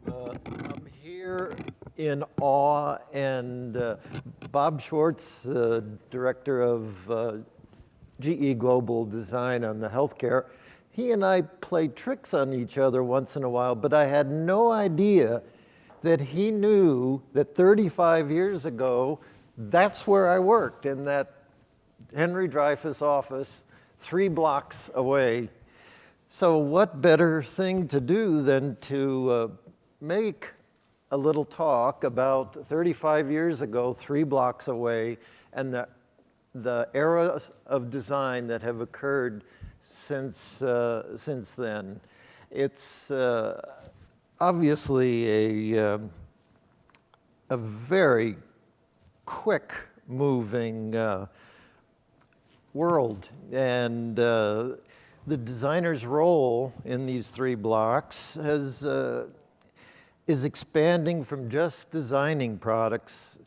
I'm here in awe, and Bob Schwartz, the director of GE Global Design on the healthcare, he and I play tricks on each other once in a while, but I had no idea that he knew that 35 years ago, that's where I worked, in that Henry Dreyfuss office, 3 blocks away. So what better thing to do than to make a little talk about 35 years ago, 3 blocks away, and the eras of design that have occurred since then. It's obviously a very quick-moving world, and the designer's role in these 3 blocks is expanding from just designing products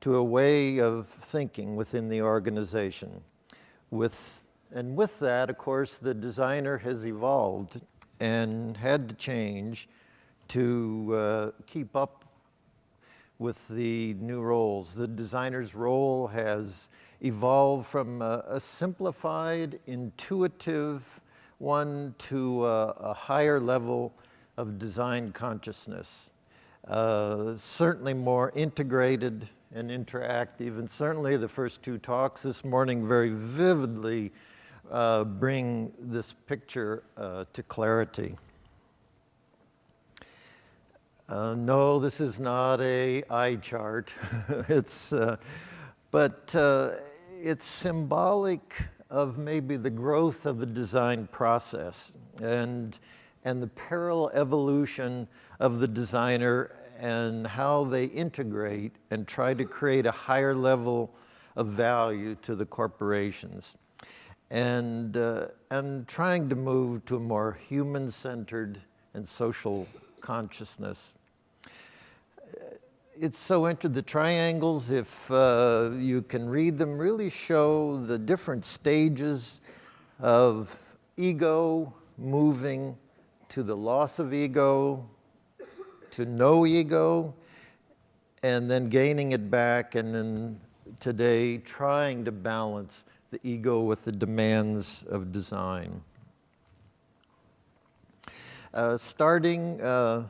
to a way of thinking within the organization. And with that, of course, the designer has evolved and had to change to keep up with the new roles. The designer's role has evolved from a simplified, intuitive one to a higher level of design consciousness. Certainly more integrated and interactive, and certainly the first 2 talks this morning very vividly bring this picture to clarity. No, this is not an eye chart. But it's symbolic of maybe the growth of the design process and the parallel evolution of the designer and how they integrate and try to create a higher level of value to the corporations, and trying to move to a more human-centered and social consciousness. It's so interesting. The triangles, if you can read them, really show the different stages of ego moving to the loss of ego, to no ego, and then gaining it back, and then today trying to balance the ego with the demands of design. Starting, I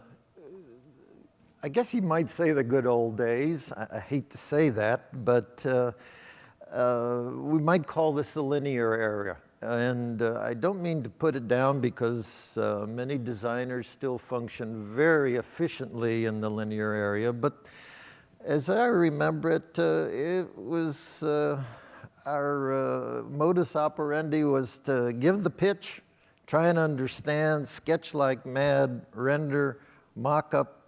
guess you might say the good old days. I hate to say that, but we might call this the linear era. And I don't mean to put it down, because many designers still function very efficiently in the linear area, but as I remember it, it was our modus operandi was to give the pitch, try and understand, sketch like mad, render, mock up,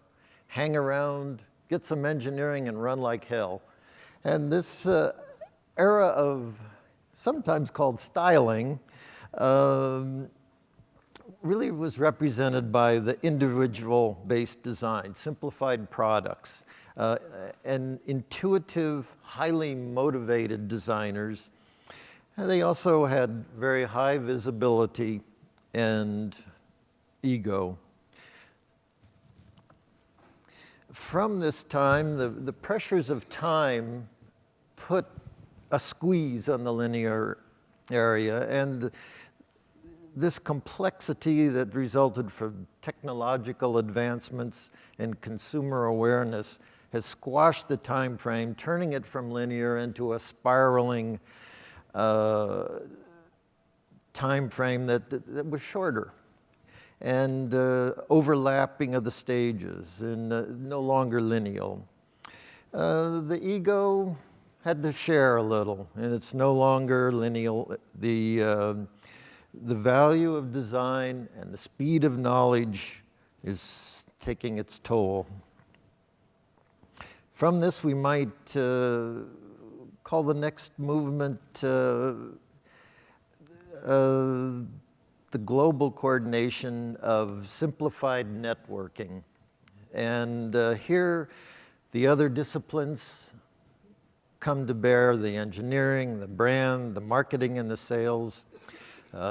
hang around, get some engineering, and run like hell. And this era of, sometimes called styling, really was represented by the individual-based design, simplified products, and intuitive, highly motivated designers. And they also had very high visibility and ego. From this time, the pressures of time put a squeeze on the linear area, and this complexity that resulted from technological advancements and consumer awareness has squashed the time frame, turning it from linear into a spiraling time frame that was shorter, and overlapping of the stages, and no longer lineal. The ego had to share a little, and it's no longer lineal. The value of design and the speed of knowledge is taking its toll. From this, we might call the next movement the global coordination of simplified networking. And here, the other disciplines come to bear: the engineering, the brand, the marketing, and the sales.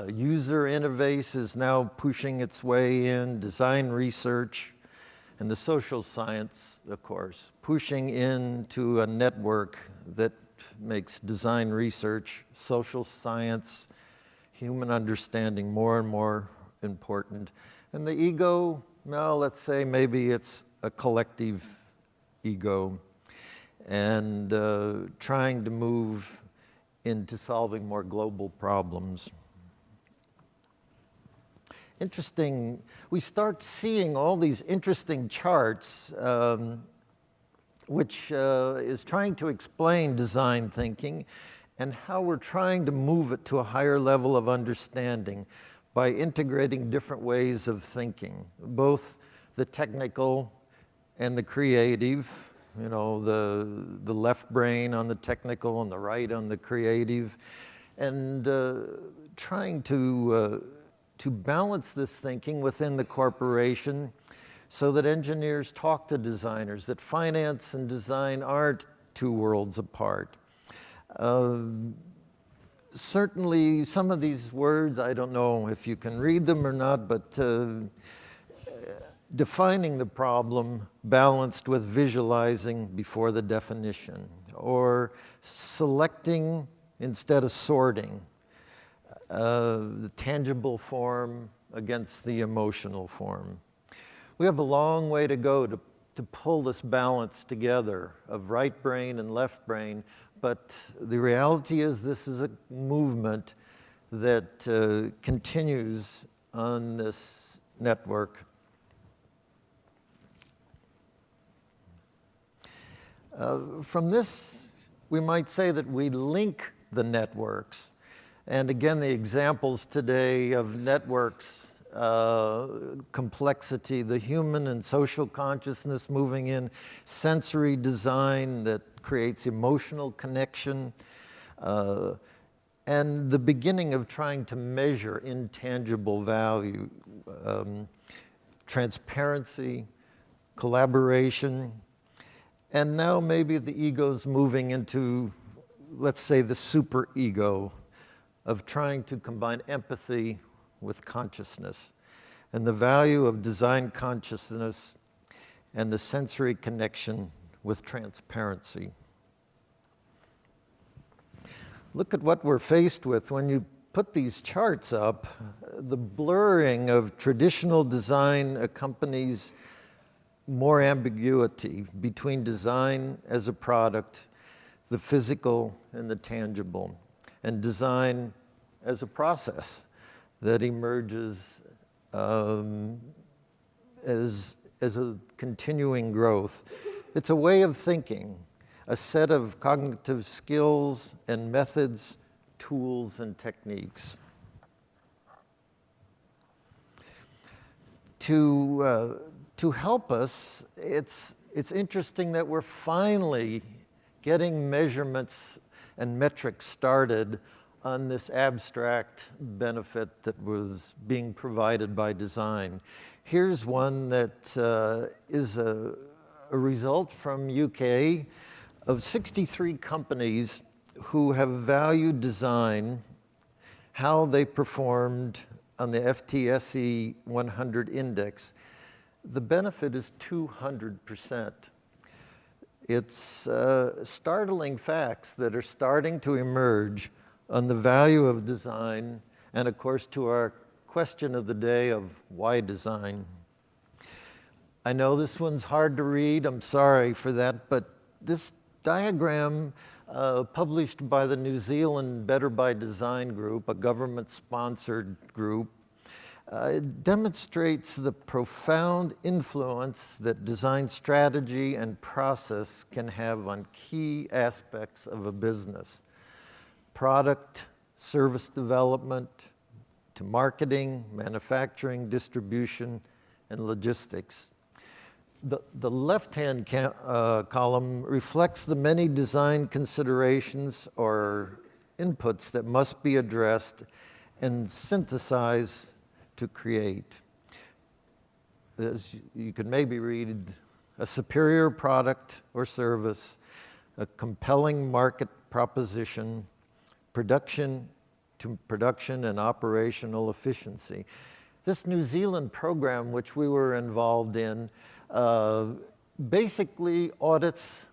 User interface is now pushing its way in, design research, and the social science, of course, pushing into a network that makes design research, social science, human understanding more and more important. And the ego, well, let's say maybe it's a collective ego, and trying to move into solving more global problems. Interesting, we start seeing all these interesting charts which is trying to explain design thinking and how we're trying to move it to a higher level of understanding by integrating different ways of thinking, both the technical and the creative, you know, the left brain on the technical and the right on the creative, and trying to balance this thinking within the corporation so that engineers talk to designers, that finance and design aren't two worlds apart. Certainly, some of these words, I don't know if you can read them or not, but defining the problem balanced with visualizing before the definition, or selecting instead of sorting, the tangible form against the emotional form. We have a long way to go to pull this balance together of right brain and left brain, but the reality is this is a movement that continues on this network. From this, we might say that we link the networks. And again, the examples today of networks, complexity, the human and social consciousness moving in, sensory design that creates emotional connection, and the beginning of trying to measure intangible value, transparency, collaboration, and now maybe the ego's moving into, let's say, the super ego of trying to combine empathy with consciousness, and the value of design consciousness and the sensory connection with transparency. Look at what we're faced with when you put these charts up. The blurring of traditional design accompanies more ambiguity between design as a product, the physical and the tangible, and design as a process that emerges as a continuing growth. It's a way of thinking, a set of cognitive skills and methods, tools and techniques. To help us, it's interesting that we're finally getting measurements and metrics started on this abstract benefit that was being provided by design. Here's one that is a result from UK of 63 companies who have valued design, how they performed on the FTSE 100 index. The benefit is 200%. It's startling facts that are starting to emerge on the value of design, and of course to our question of the day of why design. I know this one's hard to read, I'm sorry for that, but this diagram published by the New Zealand Better by Design group, a government-sponsored group, demonstrates the profound influence that design strategy and process can have on key aspects of a business. Product, service development, to marketing, manufacturing, distribution, and logistics. The left-hand column reflects the many design considerations or inputs that must be addressed and synthesized to create. As you could maybe read, a superior product or service, a compelling market proposition, production and operational efficiency. This New Zealand program, which we were involved in, uh, basically audits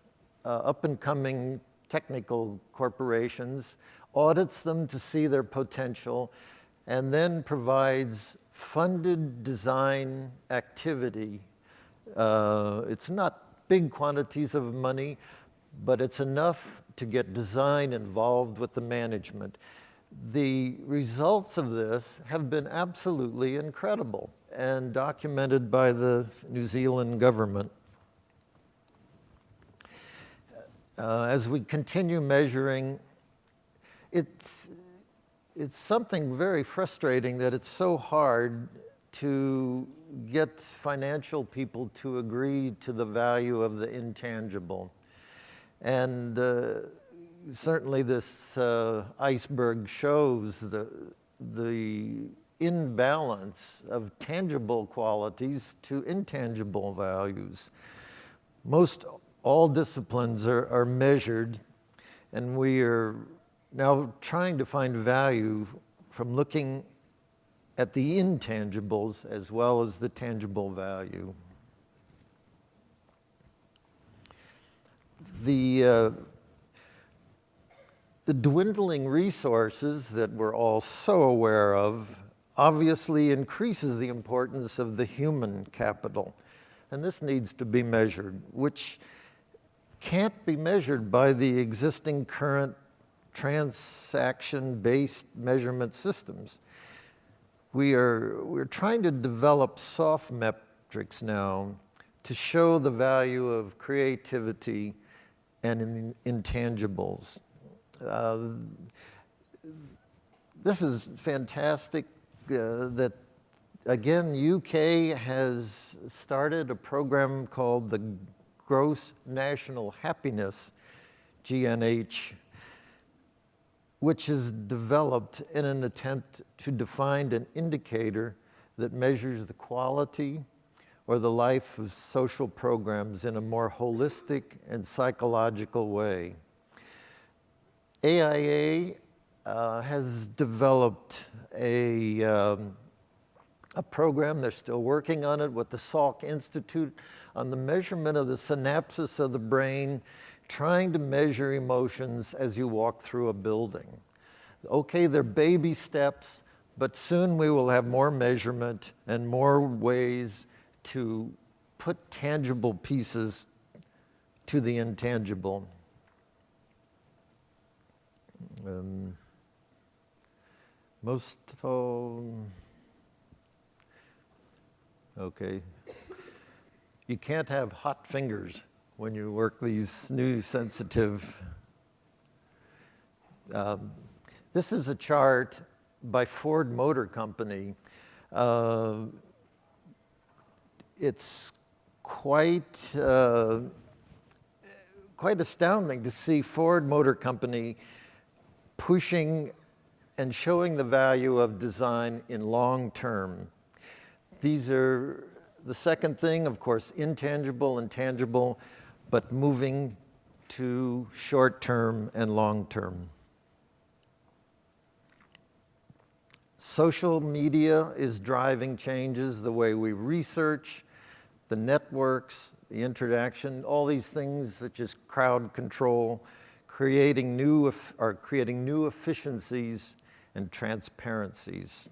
up-and-coming technical corporations, audits them to see their potential, and then provides funded design activity. It's not big quantities of money, but it's enough to get design involved with the management. The results of this have been absolutely incredible and documented by the New Zealand government. As we continue measuring, it's something very frustrating that it's so hard to get financial people to agree to the value of the intangible. And certainly this iceberg shows the imbalance of tangible qualities to intangible values. Most all disciplines are measured, and we are now trying to find value from looking at the intangibles as well as the tangible value. The dwindling resources that we're all so aware of obviously increases the importance of the human capital. And this needs to be measured, which can't be measured by the existing current transaction-based measurement systems. We're trying to develop soft metrics now to show the value of creativity and intangibles. This is fantastic that, again, UK has started a program called the Gross National Happiness, GNH, which is developed in an attempt to define an indicator that measures the quality or the life of social programs in a more holistic and psychological way. AIA has developed a program, they're still working on it, with the Salk Institute on the measurement of the synapses of the brain, trying to measure emotions as you walk through a building. Okay, they're baby steps, but soon we will have more measurement and more ways to put tangible pieces to the intangible. Okay. You can't have hot fingers when you work these new sensitive. This is a chart by Ford Motor Company. It's quite astounding to see Ford Motor Company pushing and showing the value of design in long term. These are the second thing, of course, intangible and tangible, but moving to short term and long term. Social media is driving changes, the way we research, the networks, the interaction, all these things such as crowd control, creating new efficiencies and transparencies.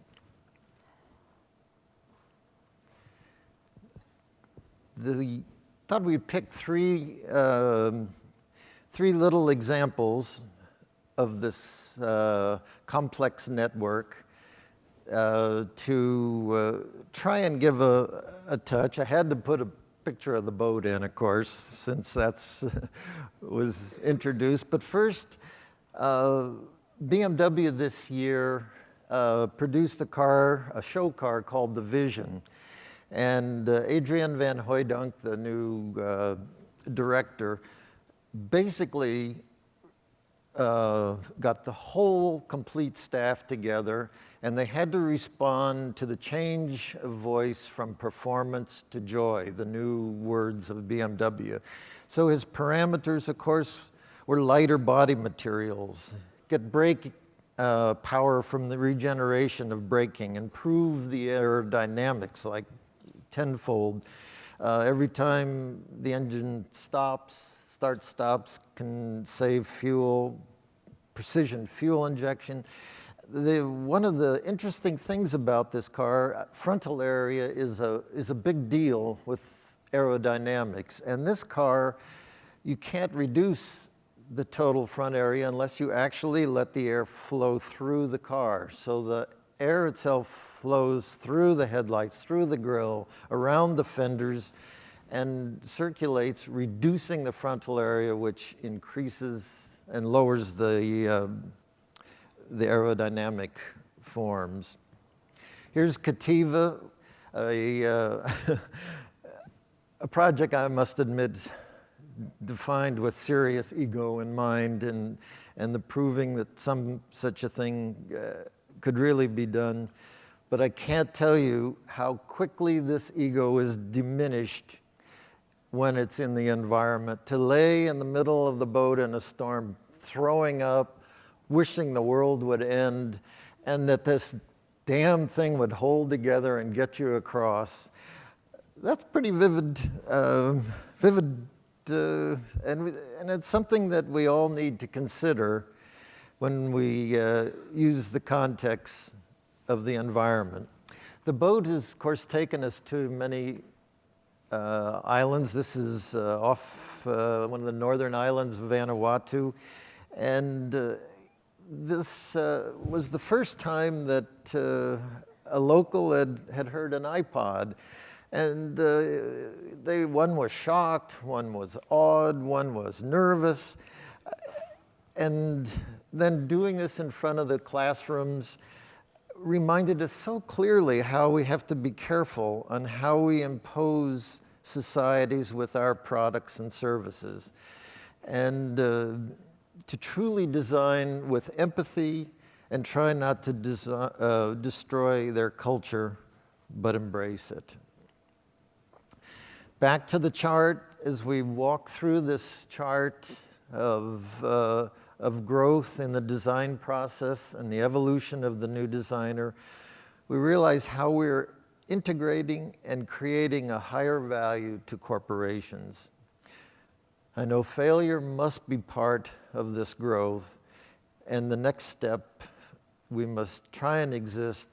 Thought we'd pick three little examples of this complex network to try and give a touch. I had to put a picture of the boat in, of course, since that's was introduced. But first, BMW this year produced a show car called the Vision. And Adrian van Hooydonk, the new director, basically got the whole complete staff together, and they had to respond to the change of voice from performance to joy, the new words of BMW. So his parameters, of course, were lighter body materials, get brake power from the regeneration of braking, improve the aerodynamics like tenfold, Every time the engine stops, can save fuel, precision fuel injection. One of the interesting things about this car, frontal area is a big deal with aerodynamics. And this car, you can't reduce the total front area unless you actually let the air flow through the car. So the air itself flows through the headlights, through the grille, around the fenders, and circulates, reducing the frontal area, which increases and lowers the aerodynamic forms. Here's Cativa, a project I must admit defined with serious ego in mind, and the proving that some such a thing could really be done. But I can't tell you how quickly this ego is diminished when it's in the environment. To lay in the middle of the boat in a storm, throwing up, wishing the world would end, and that this damn thing would hold together and get you across. That's pretty vivid, and it's something that we all need to consider when we use the context of the environment. The boat has, of course, taken us to many islands. This is off one of the northern islands of Vanuatu, and this was the first time that a local had heard an iPod. And one was shocked, one was awed, one was nervous. And then doing this in front of the classrooms reminded us so clearly how we have to be careful on how we impose societies with our products and services. And to truly design with empathy and try not to destroy their culture, but embrace it. Back to the chart, as we walk through this chart of growth in the design process and the evolution of the new designer, we realize how we're integrating and creating a higher value to corporations. I know failure must be part of this growth, and the next step, we must try and exist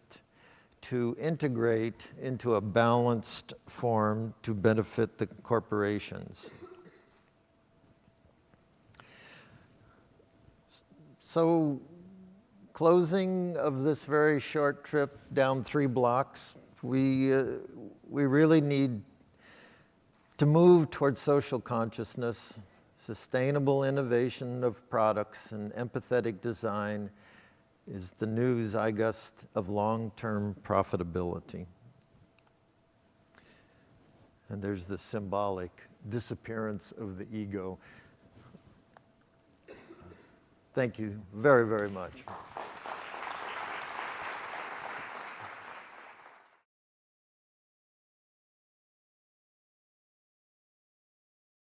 to integrate into a balanced form to benefit the corporations. So, closing of this very short trip down 3 blocks, we really need to move towards social consciousness, sustainable innovation of products, and empathetic design is the new zeitgeist of long-term profitability. And there's the symbolic disappearance of the ego. Thank you very, very much.